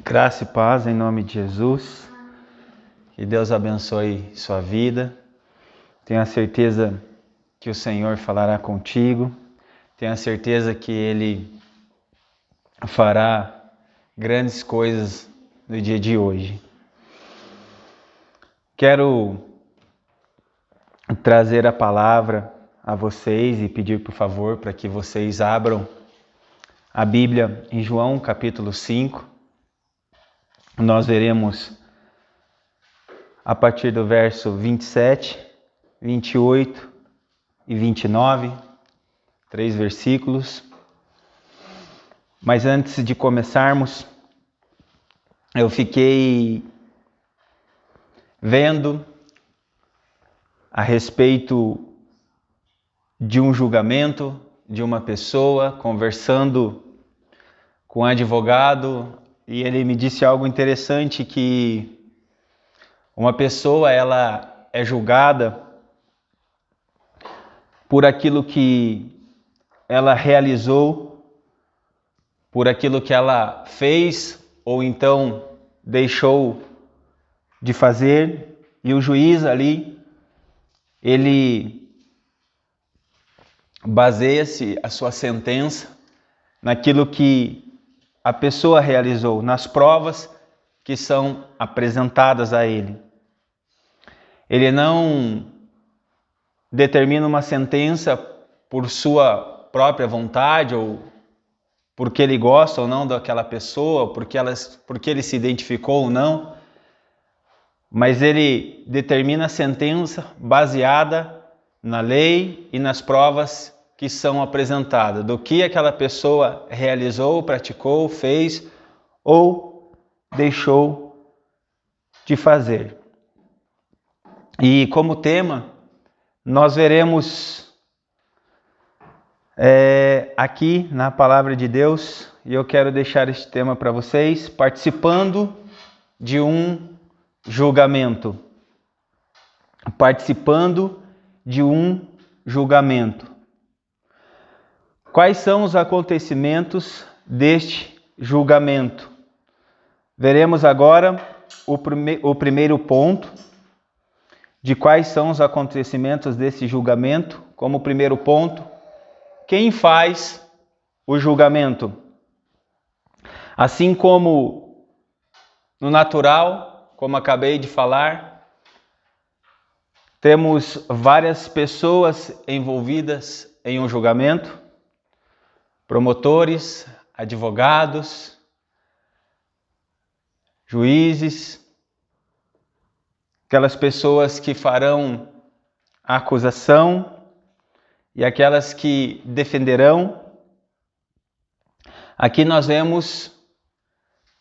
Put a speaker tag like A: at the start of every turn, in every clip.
A: Graça e paz em nome de Jesus. Que Deus abençoe sua vida. Tenho a certeza que o Senhor falará contigo. Tenho a certeza que Ele fará grandes coisas no dia de hoje. Quero trazer a palavra a vocês e pedir, por favor, para que vocês abram a Bíblia em João capítulo 5. Nós veremos a partir do verso 27, 28 e 29, 3 versículos. Mas antes de começarmos, eu fiquei vendo a respeito de um julgamento de uma pessoa, conversando com um advogado, e ele me disse algo interessante, que uma pessoa ela é julgada por aquilo que ela realizou, por aquilo que ela fez ou então deixou de fazer, e o juiz ali, ele baseia-se a sua sentença naquilo que a pessoa realizou, nas provas que são apresentadas a ele. Ele não determina uma sentença por sua própria vontade, ou porque ele gosta ou não daquela pessoa, porque ele se identificou ou não, mas ele determina a sentença baseada na lei e nas provas que são apresentadas, do que aquela pessoa realizou, praticou, fez ou deixou de fazer. E como tema, nós veremos aqui na Palavra de Deus, e eu quero deixar este tema para vocês, participando de um julgamento. Participando de um julgamento. Quais são os acontecimentos deste julgamento? Veremos agora o primeiro ponto de quais são os acontecimentos desse julgamento. Como primeiro ponto, quem faz o julgamento? Assim como no natural, como acabei de falar, temos várias pessoas envolvidas em um julgamento, promotores, advogados, juízes, aquelas pessoas que farão a acusação e aquelas que defenderão. Aqui nós vemos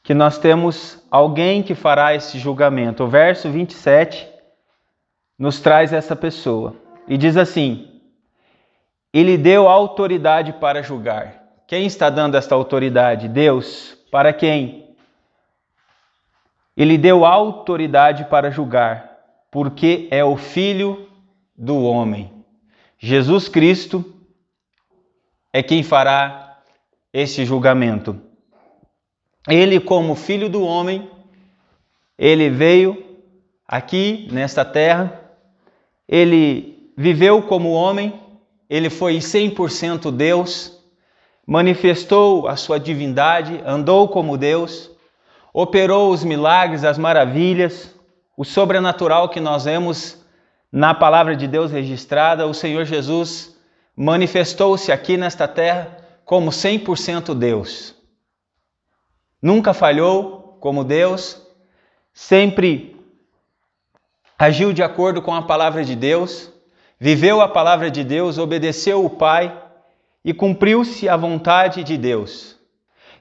A: que nós temos alguém que fará esse julgamento. O verso 27 nos traz essa pessoa e diz assim: Ele deu autoridade para julgar. Quem está dando esta autoridade? Deus. Para quem? Ele deu autoridade para julgar, porque é o Filho do homem. Jesus Cristo é quem fará esse julgamento. Ele, como Filho do homem, ele veio aqui nesta terra, ele viveu como homem, ele foi 100% Deus, manifestou a sua divindade, andou como Deus, operou os milagres, as maravilhas, o sobrenatural que nós vemos na palavra de Deus registrada. O Senhor Jesus manifestou-se aqui nesta terra como 100% Deus. Nunca falhou como Deus, sempre agiu de acordo com a palavra de Deus, viveu a palavra de Deus, obedeceu o Pai e cumpriu-se a vontade de Deus.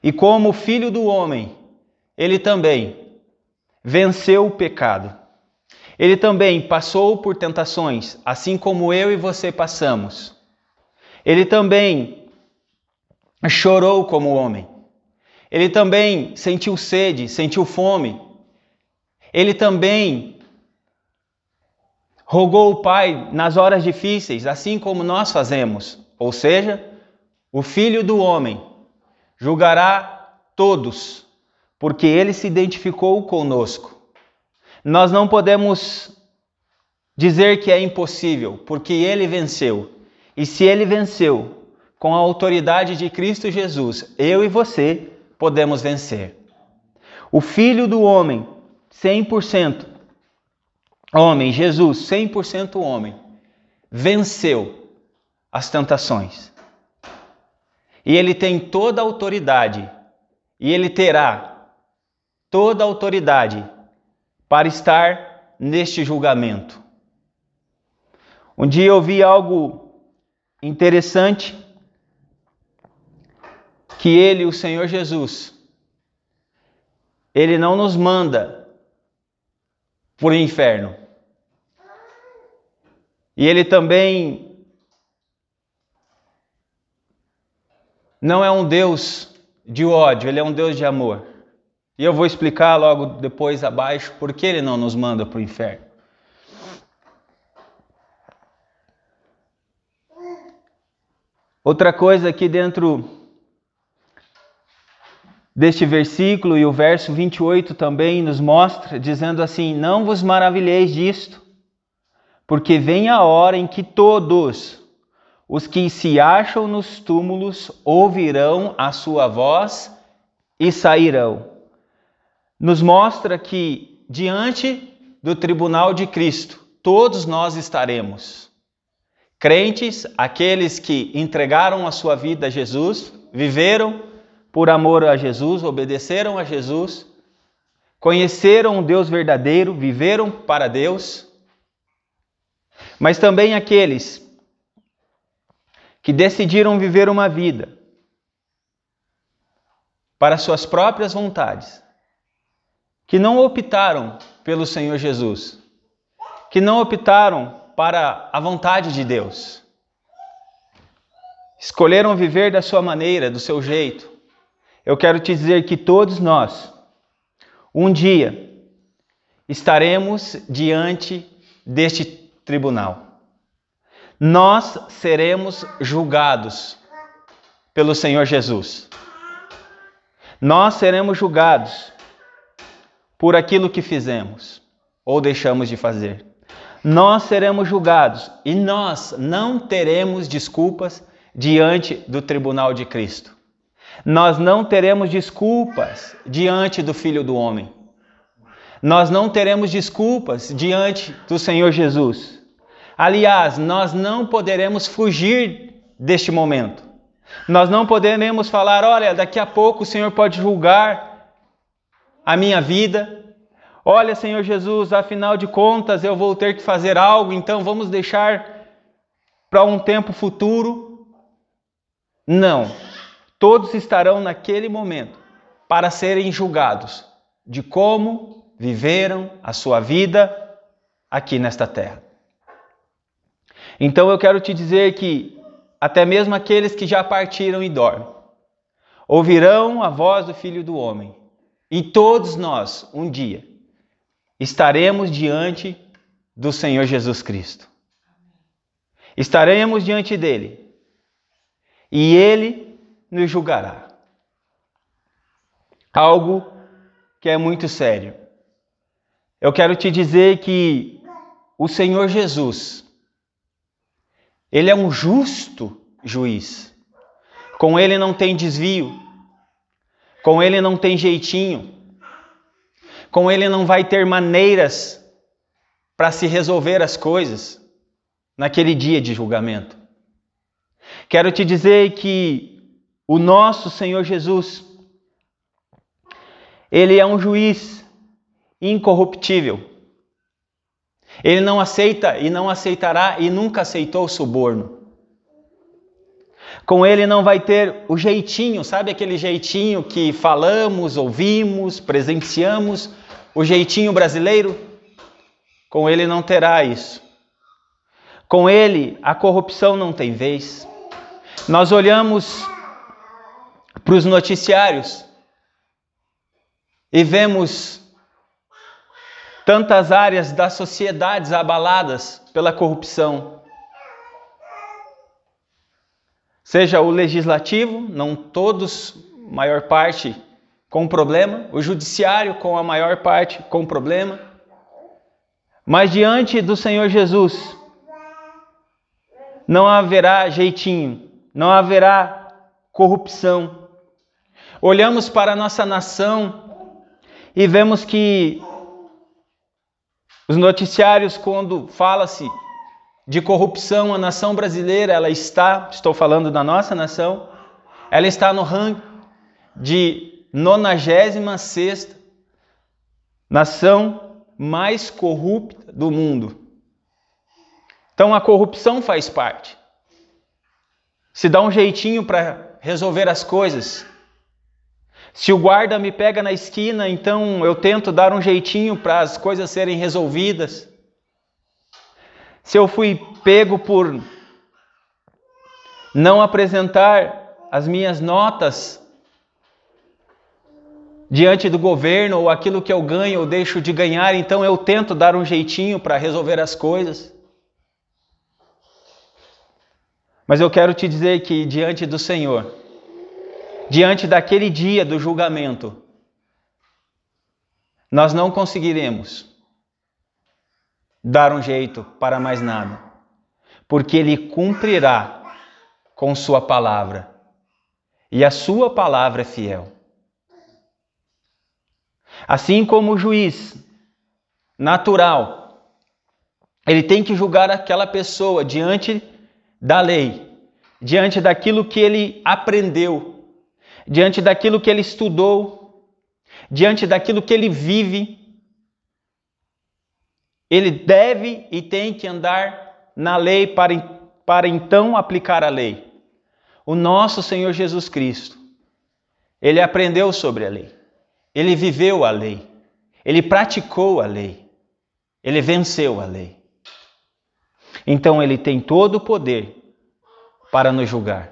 A: E como Filho do homem, ele também venceu o pecado. Ele também passou por tentações, assim como eu e você passamos. Ele também chorou como homem. Ele também sentiu sede, sentiu fome. Ele também rogou o Pai nas horas difíceis, assim como nós fazemos. Ou seja, o Filho do homem julgará todos porque ele se identificou conosco. Nós não podemos dizer que é impossível, porque ele venceu. E se ele venceu com a autoridade de Cristo Jesus, eu e você podemos vencer. O Filho do Homem, 100% homem, Jesus, 100% homem, venceu as tentações. E ele tem toda a autoridade, e ele terá toda a autoridade para estar neste julgamento. Um dia eu vi algo interessante, que ele, o Senhor Jesus, ele não nos manda para o inferno. E ele também não é um Deus de ódio, ele é um Deus de amor. E eu vou explicar logo depois abaixo por que ele não nos manda para o inferno. Outra coisa aqui dentro deste versículo, e o verso 28 também nos mostra, dizendo assim: não vos maravilheis disto, porque vem a hora em que todos os que se acham nos túmulos ouvirão a sua voz e sairão. Nos mostra que diante do tribunal de Cristo, todos nós estaremos. Crentes, aqueles que entregaram a sua vida a Jesus, viveram por amor a Jesus, obedeceram a Jesus, conheceram o Deus verdadeiro, viveram para Deus, mas também aqueles que decidiram viver uma vida para suas próprias vontades, que não optaram pelo Senhor Jesus, que não optaram para a vontade de Deus, escolheram viver da sua maneira, do seu jeito. Eu quero te dizer que todos nós, um dia, estaremos diante deste tribunal. Nós seremos julgados pelo Senhor Jesus. Nós seremos julgados por aquilo que fizemos ou deixamos de fazer. Nós seremos julgados e nós não teremos desculpas diante do tribunal de Cristo. Nós não teremos desculpas diante do Filho do Homem. Nós não teremos desculpas diante do Senhor Jesus. Aliás, nós não poderemos fugir deste momento. Nós não poderemos falar: olha, daqui a pouco o Senhor pode julgar a minha vida. Olha, Senhor Jesus, afinal de contas eu vou ter que fazer algo, então vamos deixar para um tempo futuro. Não. Todos estarão naquele momento para serem julgados de como viveram a sua vida aqui nesta terra. Então eu quero te dizer que até mesmo aqueles que já partiram e dormem ouvirão a voz do Filho do Homem. E todos nós, um dia, estaremos diante do Senhor Jesus Cristo. Estaremos diante dele. E ele nos julgará. Algo que é muito sério. Eu quero te dizer que o Senhor Jesus, ele é um justo juiz. Com ele não tem desvio. Com ele não tem jeitinho. Com ele não vai ter maneiras para se resolver as coisas naquele dia de julgamento. Quero te dizer que o nosso Senhor Jesus, ele é um juiz incorruptível. Ele não aceita e não aceitará e nunca aceitou suborno. Com ele não vai ter o jeitinho, sabe aquele jeitinho que falamos, ouvimos, presenciamos, o jeitinho brasileiro? Com ele não terá isso. Com ele a corrupção não tem vez. Nós olhamos para os noticiários e vemos tantas áreas das sociedades abaladas pela corrupção. Seja o legislativo, não todos, maior parte com problema, o judiciário com a maior parte com problema. Mas diante do Senhor Jesus, não haverá jeitinho, não haverá corrupção. Olhamos para a nossa nação e vemos que os noticiários, quando fala-se de corrupção, a nação brasileira, estou falando da nossa nação, ela está no ranking de 96ª nação mais corrupta do mundo. Então a corrupção faz parte. Se dá um jeitinho para resolver as coisas. Se o guarda me pega na esquina, então eu tento dar um jeitinho para as coisas serem resolvidas. Se eu fui pego por não apresentar as minhas notas diante do governo, ou aquilo que eu ganho ou deixo de ganhar, então eu tento dar um jeitinho para resolver as coisas. Mas eu quero te dizer que diante do Senhor, diante daquele dia do julgamento, nós não conseguiremos dar um jeito para mais nada, porque Ele cumprirá com sua palavra, e a sua palavra é fiel. Assim como o juiz natural, ele tem que julgar aquela pessoa diante da lei, diante daquilo que ele aprendeu, diante daquilo que ele estudou, diante daquilo que ele vive. Ele deve e tem que andar na lei para então aplicar a lei. O nosso Senhor Jesus Cristo, Ele aprendeu sobre a lei. Ele viveu a lei. Ele praticou a lei. Ele venceu a lei. Então Ele tem todo o poder para nos julgar.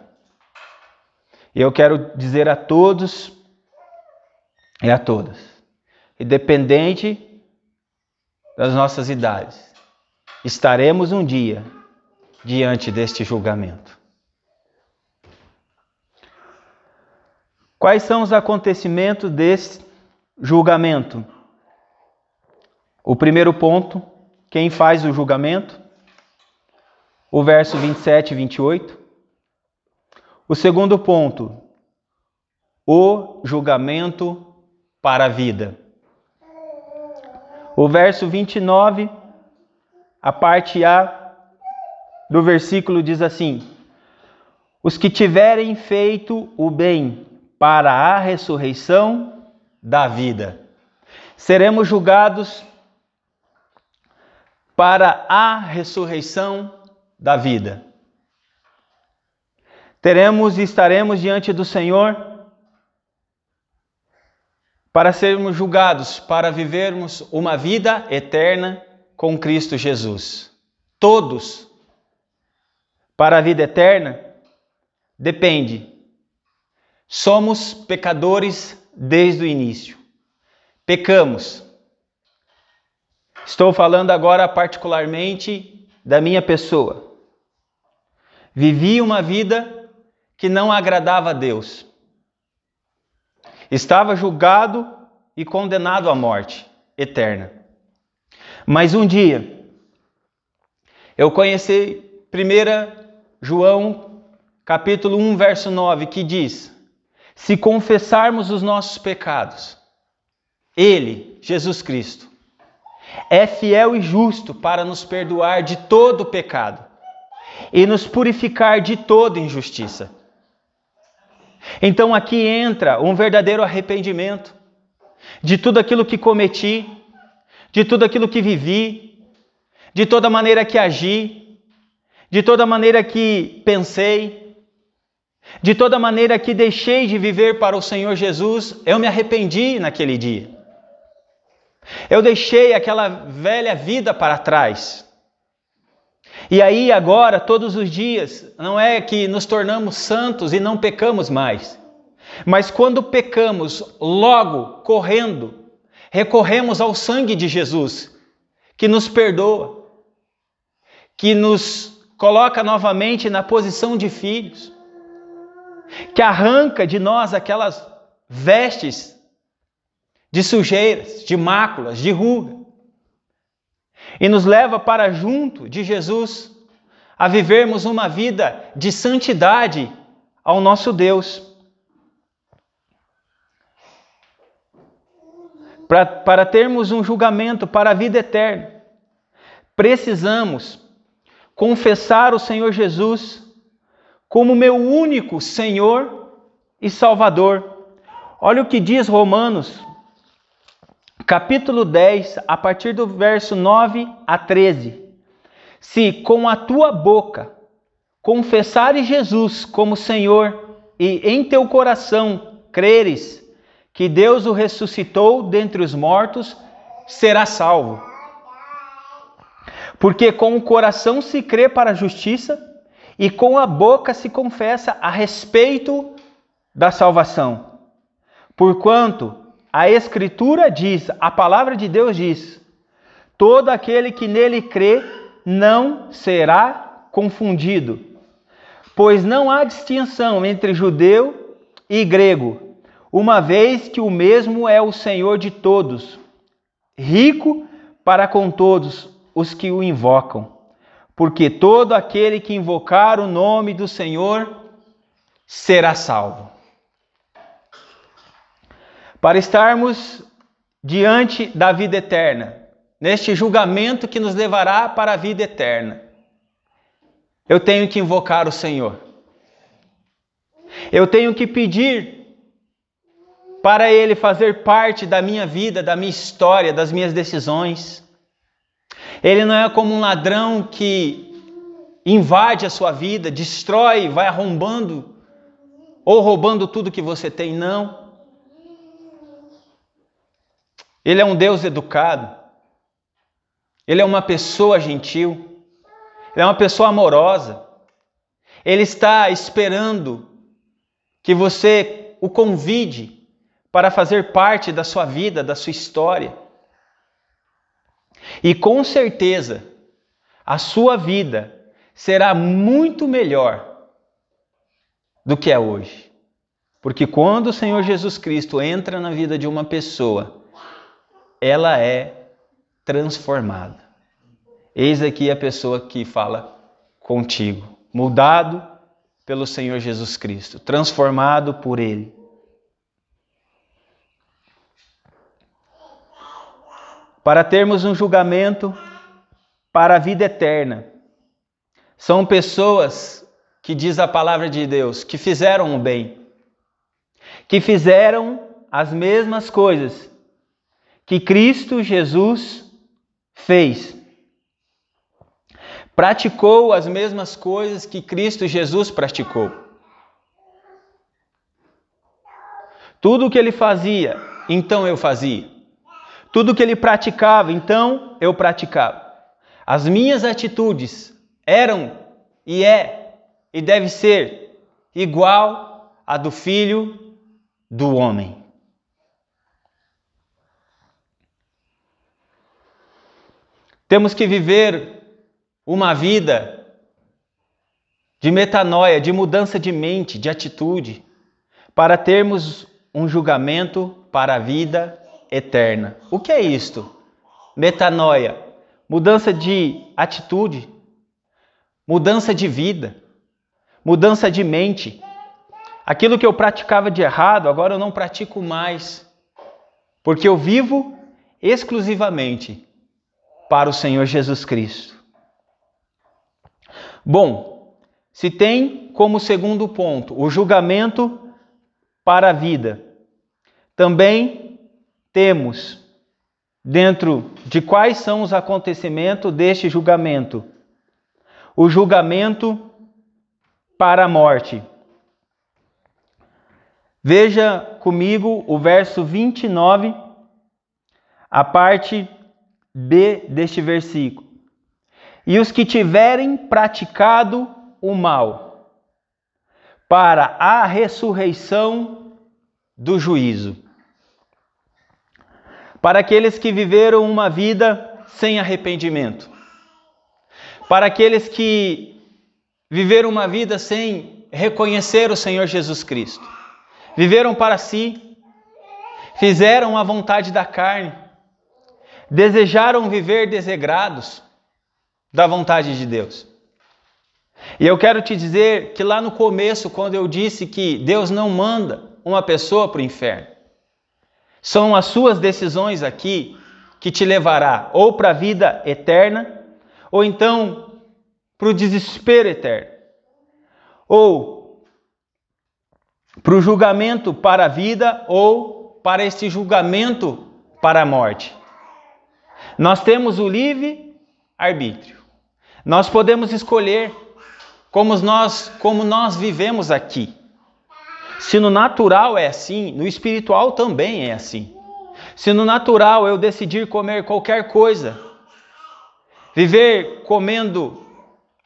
A: E eu quero dizer a todos e a todas, independente das nossas idades, estaremos um dia diante deste julgamento. Quais são os acontecimentos deste julgamento? O primeiro ponto, quem faz o julgamento? O verso 27 e 28. O segundo ponto, o julgamento para a vida. O verso 29, a parte A do versículo diz assim: os que tiverem feito o bem para a ressurreição da vida. Seremos julgados para a ressurreição da vida. Teremos e estaremos diante do Senhor para sermos julgados, para vivermos uma vida eterna com Cristo Jesus. Todos. Para a vida eterna, depende. Somos pecadores desde o início. Pecamos. Estou falando agora particularmente da minha pessoa. Vivi uma vida que não agradava a Deus. Estava julgado e condenado à morte eterna. Mas um dia, eu conheci 1 João, capítulo 1, verso 9, que diz: se confessarmos os nossos pecados, Ele, Jesus Cristo, é fiel e justo para nos perdoar de todo pecado e nos purificar de toda injustiça. Então aqui entra um verdadeiro arrependimento de tudo aquilo que cometi, de tudo aquilo que vivi, de toda maneira que agi, de toda maneira que pensei, de toda maneira que deixei de viver para o Senhor Jesus. Eu me arrependi naquele dia. Eu deixei aquela velha vida para trás. E aí agora, todos os dias, não é que nos tornamos santos e não pecamos mais. Mas quando pecamos, logo, correndo, recorremos ao sangue de Jesus, que nos perdoa, que nos coloca novamente na posição de filhos, que arranca de nós aquelas vestes de sujeiras, de máculas, de ruga. E nos leva para junto de Jesus, a vivermos uma vida de santidade ao nosso Deus. Para termos um julgamento para a vida eterna, precisamos confessar o Senhor Jesus como meu único Senhor e Salvador. Olha o que diz Romanos, capítulo 10, a partir do verso 9 a 13. Se com a tua boca confessares Jesus como Senhor e em teu coração creres que Deus o ressuscitou dentre os mortos, serás salvo. Porque com o coração se crê para a justiça e com a boca se confessa a respeito da salvação. Porquanto a Escritura diz, a palavra de Deus diz, todo aquele que nele crê não será confundido, pois não há distinção entre judeu e grego, uma vez que o mesmo é o Senhor de todos, rico para com todos os que o invocam, porque todo aquele que invocar o nome do Senhor será salvo. Para estarmos diante da vida eterna, neste julgamento que nos levará para a vida eterna, eu tenho que invocar o Senhor. Eu tenho que pedir para Ele fazer parte da minha vida, da minha história, das minhas decisões. Ele não é como um ladrão que invade a sua vida, destrói, vai arrombando ou roubando tudo que você tem, não. Ele é um Deus educado. Ele é uma pessoa gentil. Ele é uma pessoa amorosa. Ele está esperando que você o convide para fazer parte da sua vida, da sua história. E com certeza, a sua vida será muito melhor do que é hoje. Porque quando o Senhor Jesus Cristo entra na vida de uma pessoa, ela é transformada. Eis aqui a pessoa que fala contigo, mudado pelo Senhor Jesus Cristo, transformado por Ele. Para termos um julgamento para a vida eterna, são pessoas que diz a palavra de Deus, que fizeram o bem, que fizeram as mesmas coisas que Cristo Jesus fez. Praticou as mesmas coisas que Cristo Jesus praticou. Tudo o que ele fazia, então eu fazia. Tudo o que ele praticava, então eu praticava. As minhas atitudes eram e deve ser igual a do Filho do Homem. Temos que viver uma vida de metanoia, de mudança de mente, de atitude, para termos um julgamento para a vida eterna. O que é isto? Metanoia, mudança de atitude, mudança de vida, mudança de mente. Aquilo que eu praticava de errado, agora eu não pratico mais, porque eu vivo exclusivamente para o Senhor Jesus Cristo. Bom, se tem como segundo ponto o julgamento para a vida, também temos dentro de quais são os acontecimentos deste julgamento, o julgamento para a morte. Veja comigo o verso 29, a parte B deste versículo. E os que tiverem praticado o mal, para a ressurreição do juízo. Para aqueles que viveram uma vida sem arrependimento. Para aqueles que viveram uma vida sem reconhecer o Senhor Jesus Cristo. Viveram para si, fizeram a vontade da carne, desejaram viver desregrados da vontade de Deus. E eu quero te dizer que lá no começo, quando eu disse que Deus não manda uma pessoa para o inferno, são as suas decisões aqui que te levará ou para a vida eterna, ou então para o desespero eterno, ou para o julgamento para a vida, ou para esse julgamento para a morte. Nós temos o livre arbítrio. Nós podemos escolher como nós vivemos aqui. Se no natural é assim, no espiritual também é assim. Se no natural eu decidir comer qualquer coisa, viver comendo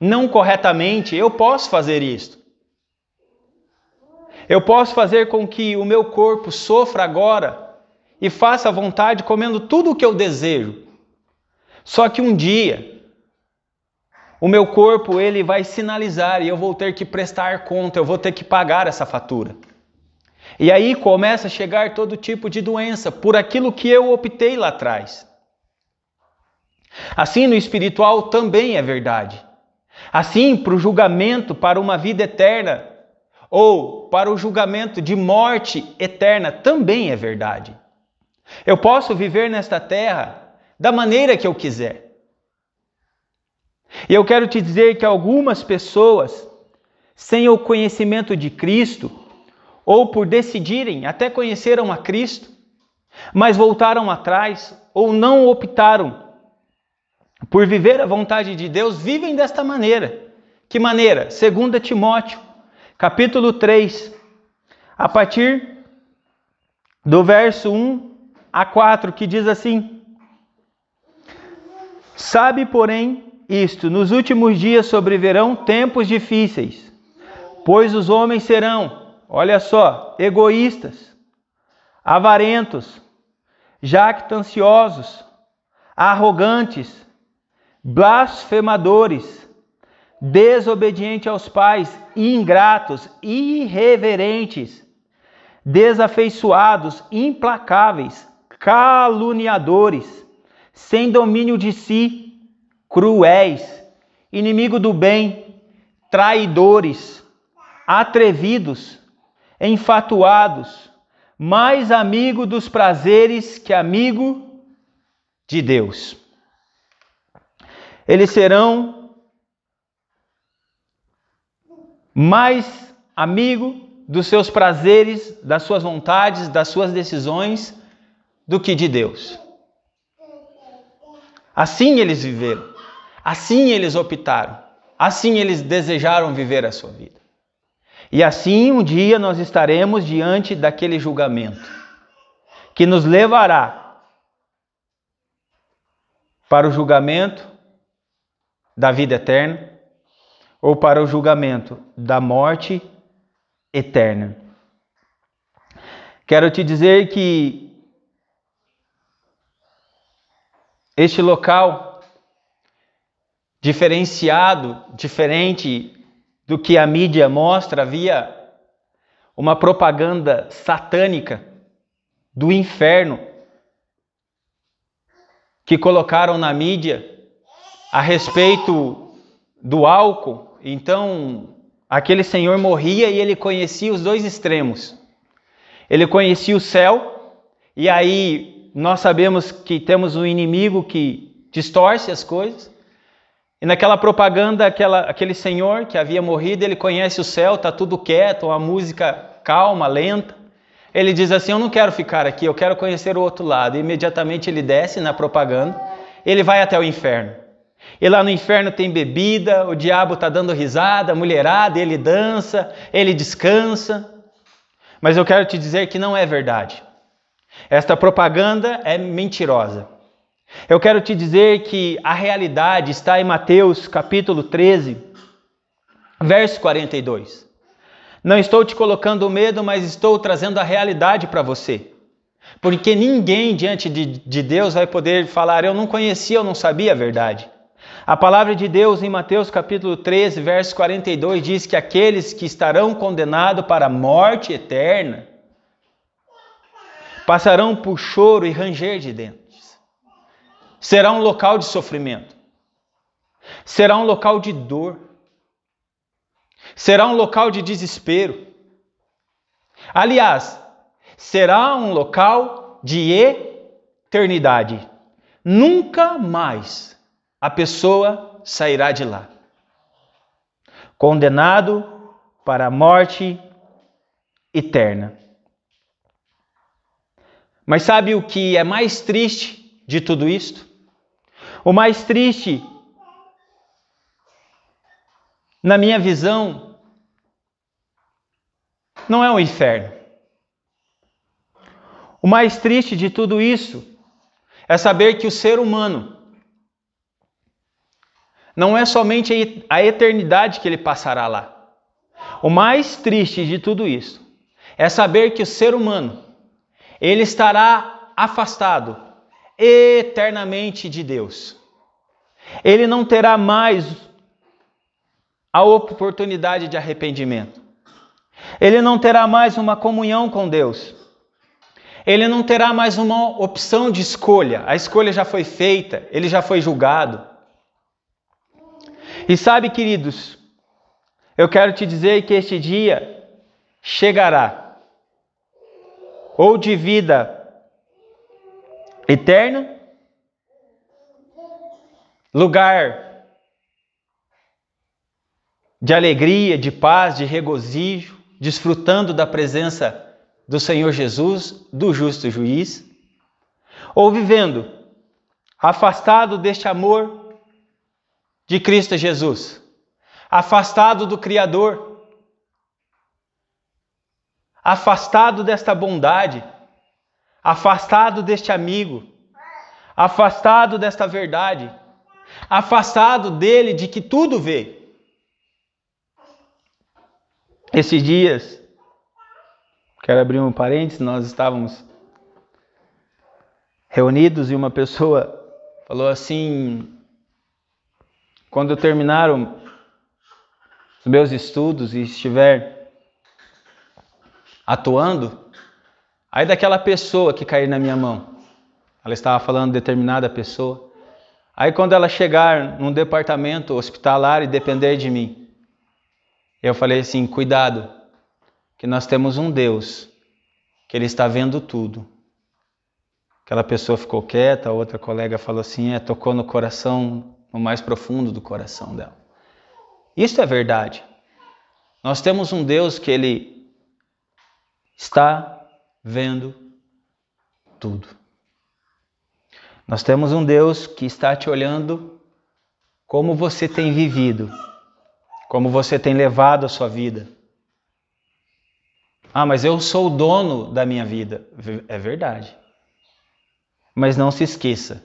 A: não corretamente, eu posso fazer isso. Eu posso fazer com que o meu corpo sofra agora e faça a vontade comendo tudo o que eu desejo. Só que um dia, o meu corpo ele vai sinalizar e eu vou ter que prestar conta, eu vou ter que pagar essa fatura. E aí começa a chegar todo tipo de doença por aquilo que eu optei lá atrás. Assim no espiritual também é verdade. Assim para o julgamento para uma vida eterna ou para o julgamento de morte eterna também é verdade. Eu posso viver nesta terra da maneira que eu quiser. E eu quero te dizer que algumas pessoas, sem o conhecimento de Cristo, ou por decidirem, até conheceram a Cristo, mas voltaram atrás, ou não optaram por viver a vontade de Deus, vivem desta maneira. Que maneira? 2 Timóteo, capítulo 3, a partir do verso 1 a 4, que diz assim: Sabe, porém, isto, nos últimos dias sobrevirão tempos difíceis, pois os homens serão, olha só, egoístas, avarentos, jactanciosos, arrogantes, blasfemadores, desobedientes aos pais, ingratos, irreverentes, desafeiçoados, implacáveis, caluniadores, sem domínio de si, cruéis, inimigo do bem, traidores, atrevidos, enfatuados, mais amigo dos prazeres que amigo de Deus. Eles serão mais amigo dos seus prazeres, das suas vontades, das suas decisões, do que de Deus. Assim eles viveram, assim eles optaram, assim eles desejaram viver a sua vida. E assim um dia nós estaremos diante daquele julgamento, que nos levará para o julgamento da vida eterna, ou para o julgamento da morte eterna. Quero te dizer que este local diferente do que a mídia mostra, havia uma propaganda satânica do inferno que colocaram na mídia a respeito do álcool. Então, aquele senhor morria e ele conhecia os dois extremos. Ele conhecia o céu, e aí nós sabemos que temos um inimigo que distorce as coisas. E naquela propaganda, aquele senhor que havia morrido, ele conhece o céu, está tudo quieto, uma música calma, lenta. Ele diz assim: eu não quero ficar aqui, eu quero conhecer o outro lado. E imediatamente ele desce na propaganda, ele vai até o inferno. E lá no inferno tem bebida, o diabo está dando risada, a mulherada, ele dança, ele descansa. Mas eu quero te dizer que não é verdade. Esta propaganda é mentirosa. Eu quero te dizer que a realidade está em Mateus capítulo 13, verso 42. Não estou te colocando medo, mas estou trazendo a realidade para você. Porque ninguém diante de Deus vai poder falar: eu não conhecia, eu não sabia a verdade. A palavra de Deus em Mateus capítulo 13, verso 42 diz que aqueles que estarão condenados para a morte eterna Passarão por choro e ranger de dentes. Será um local de sofrimento. Será um local de dor. Será um local de desespero. Aliás, será um local de eternidade. Nunca mais a pessoa sairá de lá. Condenado para a morte eterna. Mas sabe o que é mais triste de tudo isto? O mais triste, na minha visão, não é o inferno. O mais triste de tudo isso é saber que o ser humano não é somente a eternidade que ele passará lá. O mais triste de tudo isso é saber que o ser humano, ele estará afastado eternamente de Deus. Ele não terá mais a oportunidade de arrependimento. Ele não terá mais uma comunhão com Deus. Ele não terá mais uma opção de escolha. A escolha já foi feita, ele já foi julgado. E sabe, queridos, eu quero te dizer que este dia chegará, ou de vida eterna, lugar de alegria, de paz, de regozijo, desfrutando da presença do Senhor Jesus, do justo juiz, ou vivendo afastado deste amor de Cristo Jesus, afastado do Criador, afastado desta bondade, afastado deste amigo, afastado desta verdade, afastado dele, de que tudo vê. Esses dias, quero abrir um parênteses, nós estávamos reunidos e uma pessoa falou assim: quando eu terminar os meus estudos e estiver atuando, aí daquela pessoa que cair na minha mão, ela estava falando de determinada pessoa, aí quando ela chegar num departamento hospitalar e depender de mim, eu falei assim: cuidado, que nós temos um Deus, que Ele está vendo tudo. Aquela pessoa ficou quieta, a outra colega falou assim, tocou no coração, no mais profundo do coração dela. Isso é verdade. Nós temos um Deus que Ele está vendo tudo. Nós temos um Deus que está te olhando como você tem vivido, como você tem levado a sua vida. Ah, mas eu sou o dono da minha vida. É verdade. Mas não se esqueça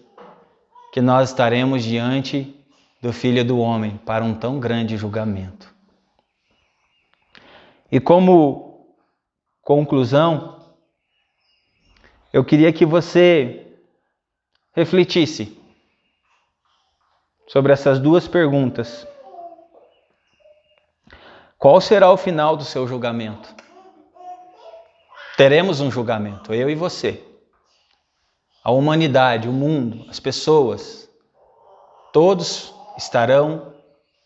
A: que nós estaremos diante do Filho do Homem para um tão grande julgamento. E como conclusão, eu queria que você refletisse sobre essas duas perguntas. Qual será o final do seu julgamento? Teremos um julgamento, eu e você. A humanidade, o mundo, as pessoas, todos estarão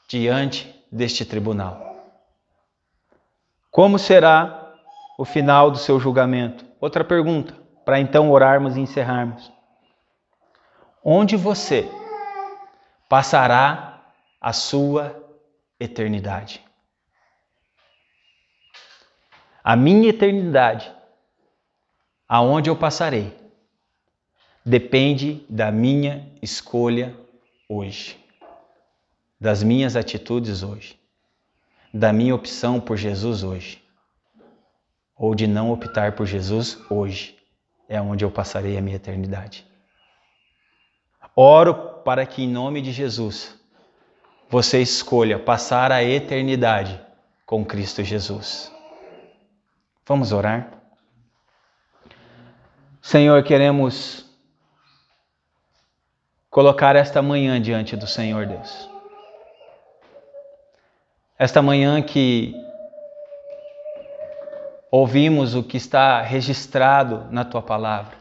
A: diante deste tribunal. Como será o final do seu julgamento? Outra pergunta, para então orarmos e encerrarmos. Onde você passará a sua eternidade? A minha eternidade, aonde eu passarei, depende da minha escolha hoje, das minhas atitudes hoje, da minha opção por Jesus hoje, ou de não optar por Jesus hoje, é onde eu passarei a minha eternidade. Oro para que, em nome de Jesus, você escolha passar a eternidade com Cristo Jesus. Vamos orar? Senhor, queremos colocar esta manhã diante do Senhor, Deus. Esta manhã que ouvimos o que está registrado na Tua palavra.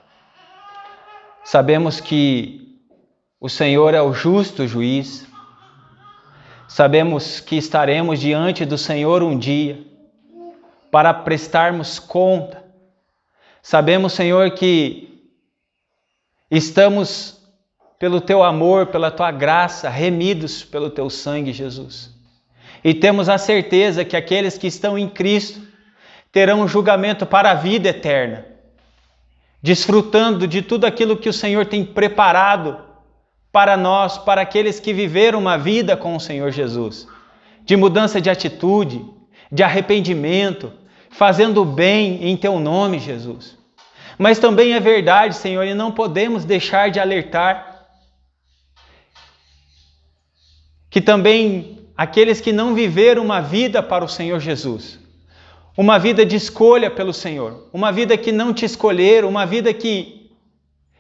A: Sabemos que o Senhor é o justo juiz. Sabemos que estaremos diante do Senhor um dia para prestarmos conta. Sabemos, Senhor, que estamos, pelo Teu amor, pela Tua graça, remidos pelo Teu sangue, Jesus. E temos a certeza que aqueles que estão em Cristo terão um julgamento para a vida eterna, desfrutando de tudo aquilo que o Senhor tem preparado para nós, para aqueles que viveram uma vida com o Senhor Jesus, de mudança de atitude, de arrependimento, fazendo o bem em Teu nome, Jesus. Mas também é verdade, Senhor, e não podemos deixar de alertar que também aqueles que não viveram uma vida para o Senhor Jesus, uma vida de escolha pelo Senhor, uma vida que não te escolheram, uma vida que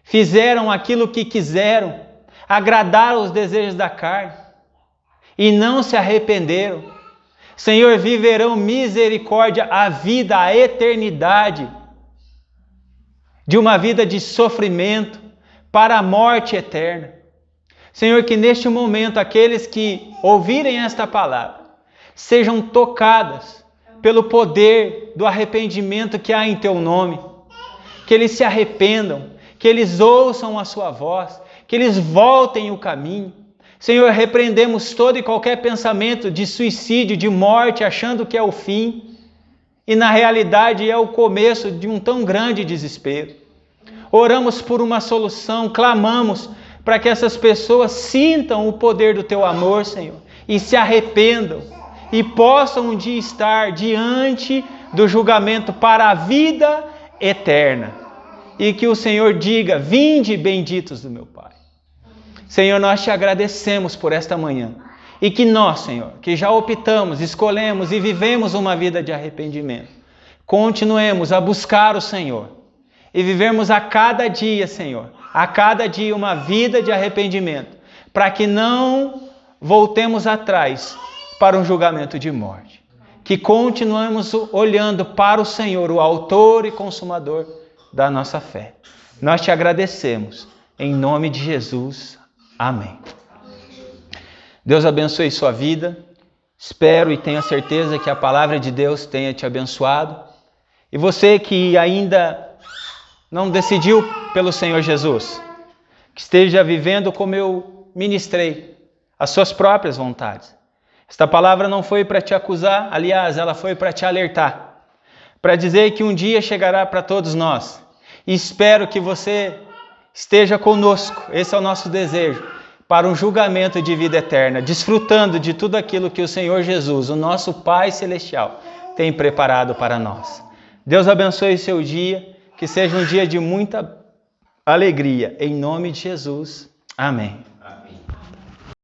A: fizeram aquilo que quiseram, agradaram os desejos da carne e não se arrependeram. Senhor, viverão misericórdia, a vida, a eternidade, de uma vida de sofrimento para a morte eterna. Senhor, que neste momento aqueles que ouvirem esta palavra sejam tocadas pelo poder do arrependimento que há em Teu nome, que eles se arrependam, que eles ouçam a Sua voz, que eles voltem o caminho. Senhor, repreendemos todo e qualquer pensamento de suicídio, de morte, achando que é o fim, e na realidade é o começo de um tão grande desespero. Oramos por uma solução, clamamos para que essas pessoas sintam o poder do Teu amor, Senhor, e se arrependam, e possam um dia estar diante do julgamento para a vida eterna. E que o Senhor diga: vinde, benditos do meu Pai. Senhor, nós Te agradecemos por esta manhã. E que nós, Senhor, que já optamos, escolhemos e vivemos uma vida de arrependimento, continuemos a buscar o Senhor e vivermos a cada dia, Senhor, a cada dia uma vida de arrependimento, para que não voltemos atrás para um julgamento de morte. Que continuemos olhando para o Senhor, o autor e consumador da nossa fé. Nós Te agradecemos, em nome de Jesus. Amém. Deus abençoe sua vida. Espero e tenho a certeza que a palavra de Deus tenha te abençoado. E você que ainda não decidiu pelo Senhor Jesus, que esteja vivendo como eu ministrei, as suas próprias vontades. Esta palavra não foi para te acusar, aliás, ela foi para te alertar, para dizer que um dia chegará para todos nós. E espero que você esteja conosco, esse é o nosso desejo, para um julgamento de vida eterna, desfrutando de tudo aquilo que o Senhor Jesus, o nosso Pai Celestial, tem preparado para nós. Deus abençoe seu dia, que seja um dia de muita alegria, em nome de Jesus. Amém.